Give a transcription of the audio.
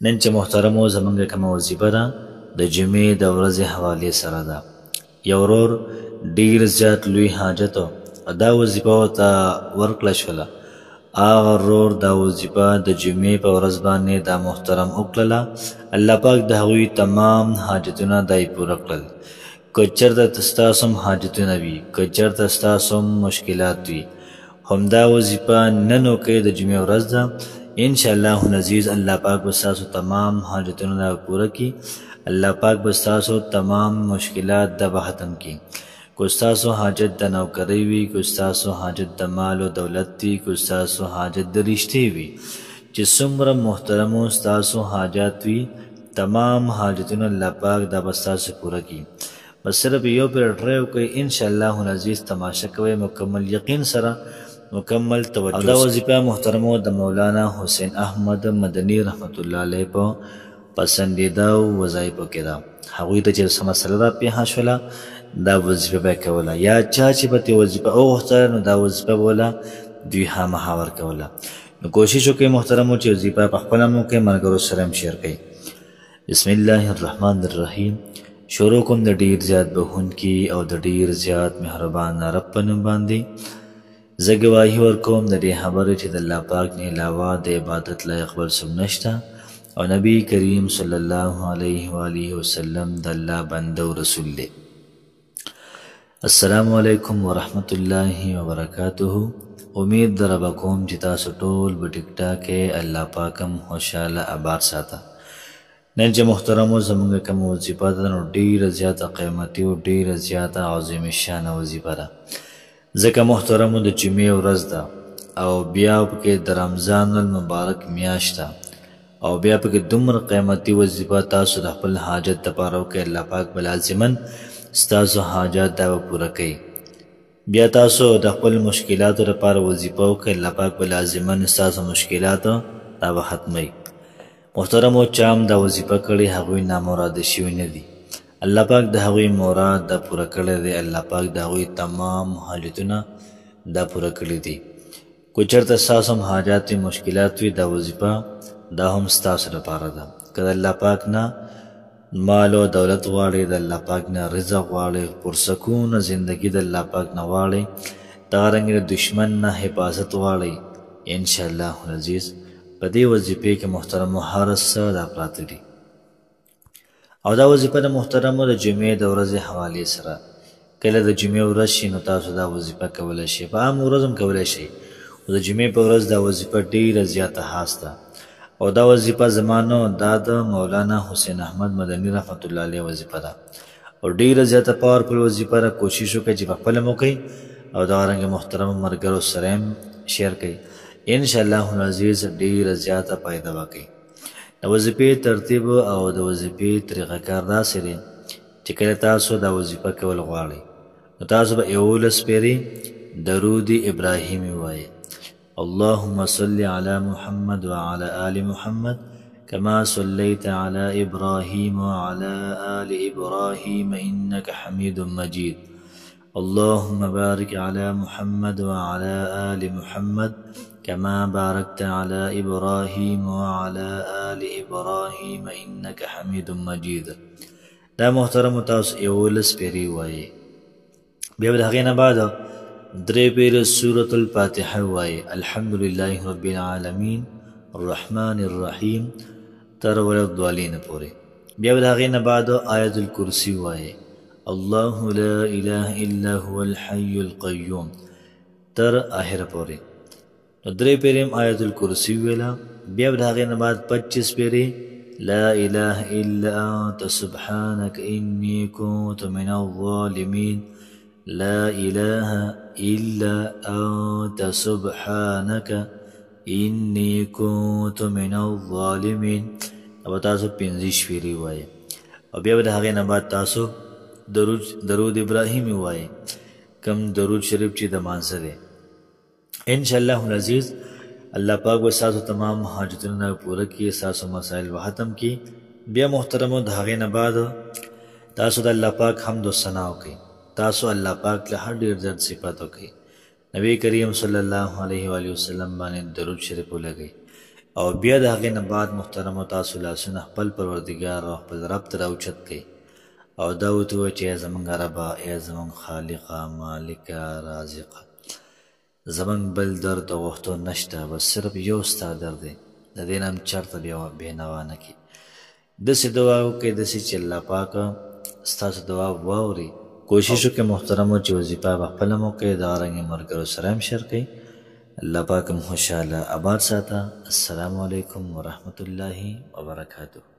نن چې محترمو زمونږ کومه وظیفه ده د جمعې د ورځې حوالې سره ده. یو ورور ډېر زیات لوی حاجت دا وظیفه ورته ورکړه شوله. هغه ورور دا وظیفه د جمعې په ورځ باندې دا محترم وکړله. الله پاک د هغوی تمام حاجتونه دای پوره کړل. که چېرته ستاسو هم حاجتونه وي، که چېرته ستاسو هم مشکلات وي، همدا وظیفه نن وکړئ. د جمعې ورځ ده، انشاءالله العزیز الله پاک به ستاسو تمام حاجتونه پوره کړي. الله پاک به ستاسو تمام مشکلات د به ختم کړي. که ستاسو حاجت د نوکرۍ وي، که ستاسو حاجت د مال و دولت وي، که ستاسو حاجت د رشتې وي، چې څومره محترمو ستاسو حاجات وي، تمام حاجتونه الله پاک دا به ستاسو پوره کړي. بس صرف یو پرې ټرای وکړئ، انشاءالله العزیز تماشه کوئ مکمل یقین سره، مکمل توجه. او دا وظیفه محترمو د مولانا حسین احمد مدني رحمت الله علیه په پسندیده وظایفو کې ده. هغوی ته چې څه مسله را پیښه شوله دا وظیفه به یې کوله، یا چا چې به دې وظیفه وغوښتله نو دا وظیفه به وله دوی خامخا ورکوله. نو کوشش وکړئ محترمو چې وظیفه پخپله هم وکړئ، ملګرو سره هم شیر کړئ. بسم الله الرحمن الرحیم. شروع کوم د ډېر زیات بخښونکي او د ډېر زیات مهربان رب په نوم باندې. زه ګواهي ورکوم د دې خبرې چې د الله پاک نه علاوه د عبادت لایق بل څوک نشته، او نبی کریم صلی الله علیه و آله وسلم د الله بنده او رسول دی. السلام علیکم ورحمت الله وبرکاته. امید در رب کوم چې تاسو ټول په ټیک ټاک کې الله پاکم خوشاله آباد ساته. نن چې محترمو زمونږ کومه وظیفه ده نو ډېره زیاته قیمتي او ډېره زیاته عظیم الشانه وظیفه ده. ځکه محترمو د جمعې ورځ ده او بیا پکې د رمضان المبارک میاشت ده، او بیا پکې دومره قیمتي وظیفه تاسو د خپل حاجت دپاره وکړئ. الله پاک به لازماً ستاسو حاجات دا به پوره کوي. بیا تاسو د خپل مشکلاتو لپاره وظیفه وکړئ، الله پاک به لازماً ستاسو مشکلات دا به ختموي. محترمو چا هم دا وظیفه کړې هغوی نامراده شوي نه دي. الله پاک د هغوی مراد دا پوره کړی دی. الله پاک د هغوی تمام حاجتونه دا پوره کړي دي. که چېرته ستاسو هم حاجات وي، مشکلات وي، دا وظیفه دا هم ستاسو لپاره ده. که د الله پاک نه مال و دولت غواړئ، د الله پاک نه رزق غواړئ، پرسکون زندگی د الله پاک نه غواړئ، دغرنګې د دشمن نه حفاظت غواړئ، انشاءالله العزیز په دې وظیفې کې محترمو هر څه دا پراته دي. او دا وظیفه د محترمو د جمعې د ورځې حوالې سره، کله د جمعې ورځ شي نو تاسو دا وظیفه کولی شئ، په عام ورځ هم کولی شئ، خو د جمعې په ورځ دا وظیفه ډېره زیاته خاص ده. او دا وظیفه زما نه، دا د مولانا حسین احمد مدني رحمت الله علیه وظیفه ده، او ډېره زیاته پاورفل وظیفه ده. کوشش وکړئ چې پخپله هم وکړئ او دغرنګې محترمو ملګرو سره هم شیر کړئ. انشاءالله العزیز ډېره زیاته فایده به کوي. د وظیفې ترتیب او د وظیفې طریقه کار داسې دی چې کله تاسو دا وظیفه کول غواړئ نو تاسو به 11 پیرې درود ابراهیمي ووایئ. اللهم صل على محمد وعلى آل محمد كما صليت على إبراهيم وعلى آل إبراهيم إنك حميد مجيد. اللهم بارك على محمد وعلى آل محمد كما باركت على إبراهيم وعلى آل إبراهيم إنك حميد مجيد. دا محترم تاسو 11 پیرې وایي. بیا د هغې نه بعد 3 پیرې سورة الفاتحه وایي. الحمد لله رب العالمین الرحمن الرحیم تر وللضالین پورې. بیا د هغې نه بعد آیت الکرسی وایي. الله لا اله الا هو الحي القیوم تر آخر پورې. نو 3 پیرې آیت الکرسی ویله. بیا د هغې نه بعد 25 پیرې لا اله الا انت سبحانك اني كنت من الظالمين. لا اله الا انت سبحانك اني كنت من الظالمين. او تاسو 15 پیرې وایي. او بیا د هغې نه بعد تاسو درود ابراهیمي وایي، کم درود شریف چې د مانځه دی. انشاءالله العزیز الله پاک به ستاسو تمام حاجتونه پوره کړي، ستاسو مسایل به ختم کړي. بیا محترمو د هغې نه بعد تاسو د الله پاک حمد و ثنا وکړئ. تاسو الله پاک له هر ډېر زیات صفات وکړئ. نبی کریم صلی الله علیه و آله وسلم باندې درود شریف ولګئ. او بیا د هغې نه بعد محترمو تاسو لاسونه خپل پروردګار او خپل رب ته راوچت کړئ او دا ورته ووایئ چې ای زموږ ربه، ای زموږ خالقه، مالکه، رازقه، زموږ بل درد او غوښتو نشته، بس صرف یو ستا درد دی، د دې نه هم چېرته بېنوا نه کړي. داسې دعا وکړئ داسې چې الله پاک ستاسو دعا واوري. کوشش وکړئ محترمو چې وظیفه په خپله مو کوئ، دغرنګې ملګرو سره هم شیر کړئ. الله پاک هم خوشحاله آباد ساته. السلام علیکم ورحمة الله وبرکاته.